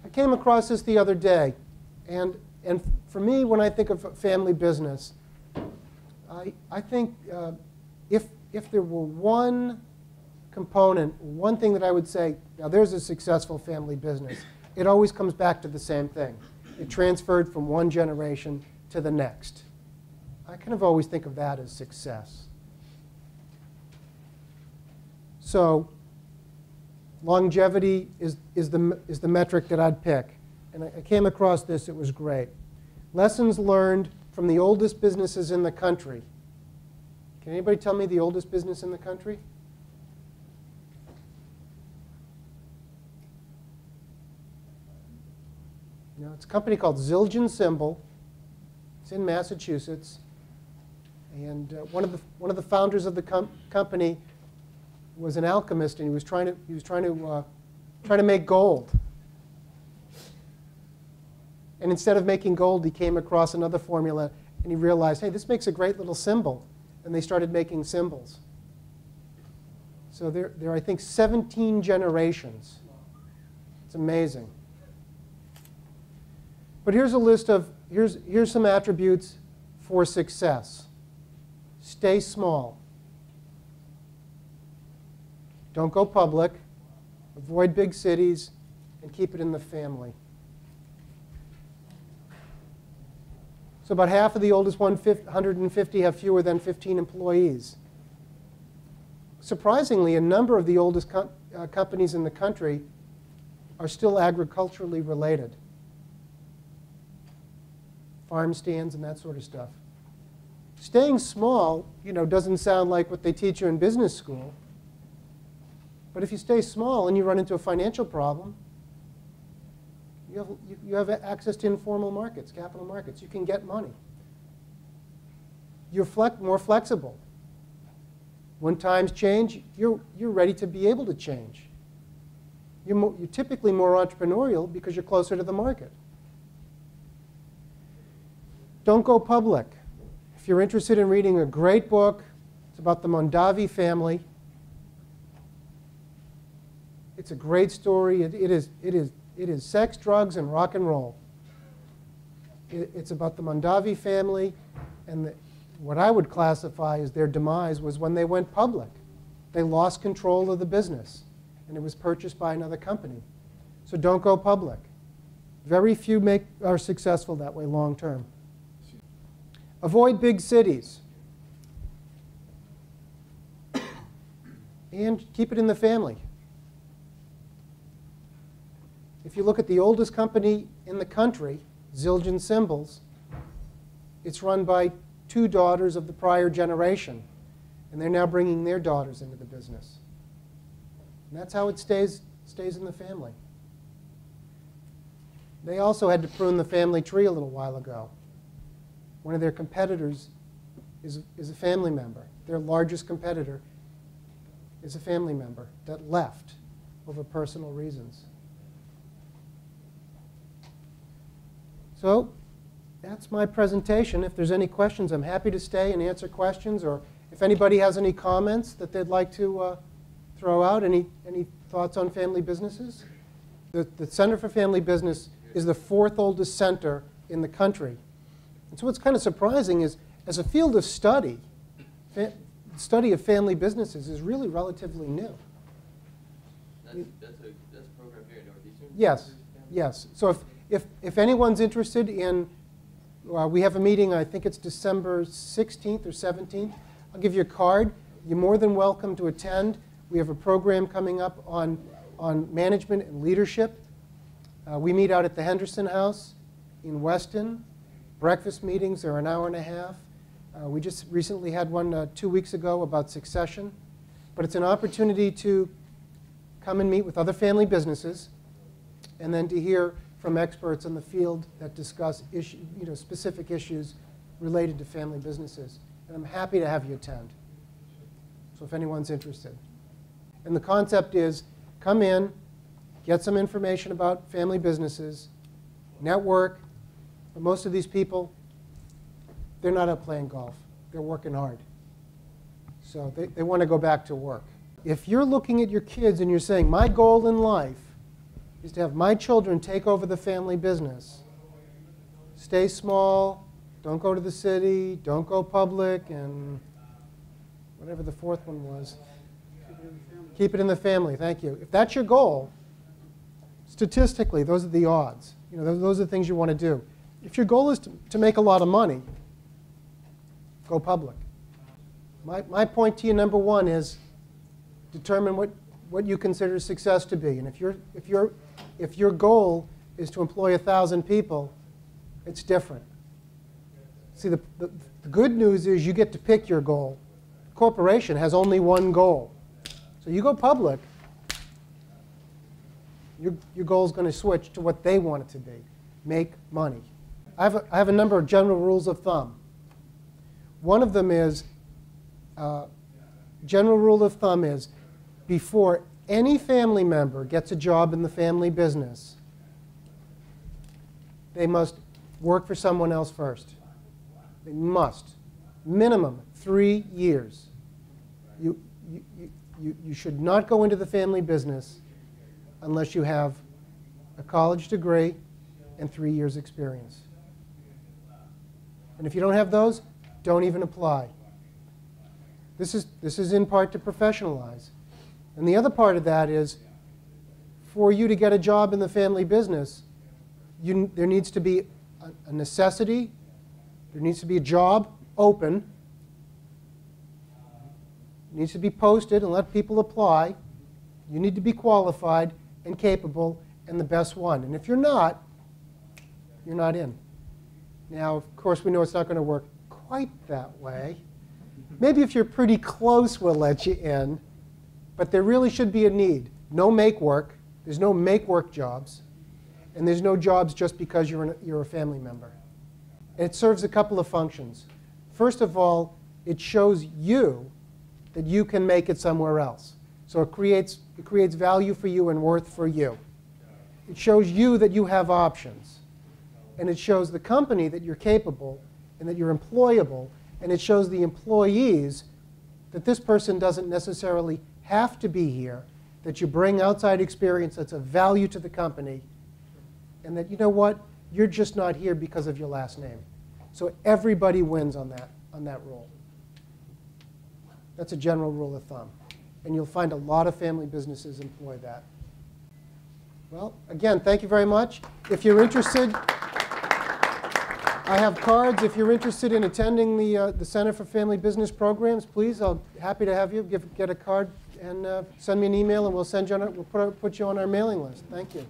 I came across this the other day, and for me, when I think of family business, I think if there were one component, one thing that I would say, now there's a successful family business, it always comes back to the same thing. It transferred from one generation to the next. I kind of always think of that as success. So longevity is the metric that I'd pick. And I came across this. It was great. Lessons learned from the oldest businesses in the country. Can anybody tell me the oldest business in the country? No, it's a company called Zildjian Symbol. It's in Massachusetts. And one of the founders of the company was an alchemist, and he was trying to make gold. And instead of making gold, he came across another formula, and he realized, hey, this makes a great little symbol. And they started making symbols. So there are, I think, 17 generations. It's amazing. But here's a list of, here's some attributes for success. Stay small. Don't go public. Avoid big cities, and keep it in the family. So about half of the oldest 150 have fewer than 15 employees. Surprisingly, a number of the oldest companies in the country are still agriculturally related. Farm stands and that sort of stuff. Staying small, doesn't sound like what they teach you in business school. But if you stay small and you run into a financial problem, you have access to informal markets, capital markets. You can get money. You're more flexible. When times change, you're ready to be able to change. You're typically more entrepreneurial because you're closer to the market. Don't go public. If you're interested in reading a great book, it's about the Mondavi family. It's a great story. It is sex, drugs, and rock and roll. It's about the Mondavi family, and what I would classify as their demise was when they went public. They lost control of the business, and it was purchased by another company. So don't go public. Very few are successful that way long term. Avoid big cities. And keep it in the family. If you look at the oldest company in the country, Zildjian Symbols, it's run by two daughters of the prior generation. And they're now bringing their daughters into the business. And that's how it stays in the family. They also had to prune the family tree a little while ago. One of their competitors is a family member. Their largest competitor is a family member that left over personal reasons. So that's my presentation. If there's any questions, I'm happy to stay and answer questions. Or if anybody has any comments that they'd like to throw out, any thoughts on family businesses? The Center for Family Business is the fourth oldest center in the country. And so what's kind of surprising is, as a field of study, study of family businesses is really relatively new. That's a program here at Northeastern? Yes, yes. So if anyone's interested in, we have a meeting, I think it's December 16th or 17th. I'll give you a card. You're more than welcome to attend. We have a program coming up on management and leadership. We meet out at the Henderson House in Weston. Breakfast meetings are an hour and a half. We just recently had one 2 weeks ago about succession. But it's an opportunity to come and meet with other family businesses and then to hear from experts in the field that discuss specific issues related to family businesses. And I'm happy to have you attend. So if anyone's interested. And the concept is come in, get some information about family businesses, network. But most of these people, they're not out playing golf. They're working hard. So they want to go back to work. If you're looking at your kids and you're saying, my goal in life is to have my children take over the family business. Stay small, don't go to the city, don't go public, and whatever the fourth one was. Keep it in the family, thank you. If that's your goal, statistically, those are the odds. You know, those are the things you want to do. If your goal is to make a lot of money, go public. My point to you, number one, is determine what you consider success to be. And if your goal is to employ 1,000 people, it's different. See, the good news is you get to pick your goal. The corporation has only one goal. So you go public, your goal is going to switch to what they want it to be, make money. I have a number of general rules of thumb. One of them is, general rule of thumb is, before any family member gets a job in the family business, they must work for someone else first. They must. Minimum 3 years. You should not go into the family business unless you have a college degree and 3 years experience. And if you don't have those, don't even apply. This is in part to professionalize. And the other part of that is, for you to get a job in the family business, there needs to be a necessity, there needs to be a job open, it needs to be posted and let people apply. You need to be qualified and capable and the best one. And if you're not in. Now, of course, we know it's not going to work quite that way. Maybe if you're pretty close, we'll let you in. But there really should be a need. No make work. There's no make work jobs. And there's no jobs just because you're a family member. And it serves a couple of functions. First of all, it shows you that you can make it somewhere else. So it creates value for you and worth for you. It shows you that you have options. And it shows the company that you're capable and that you're employable. And it shows the employees that this person doesn't necessarily have to be here, that you bring outside experience that's of value to the company, and that, you know what, you're just not here because of your last name. So everybody wins on that rule. That's a general rule of thumb. And you'll find a lot of family businesses employ that. Well, again, thank you very much. If you're interested, I have cards. If you're interested in attending the Center for Family Business Programs, please, I'll be happy to have you get a card and send me an email, and we'll send you on we'll put you on our mailing list. Thank you.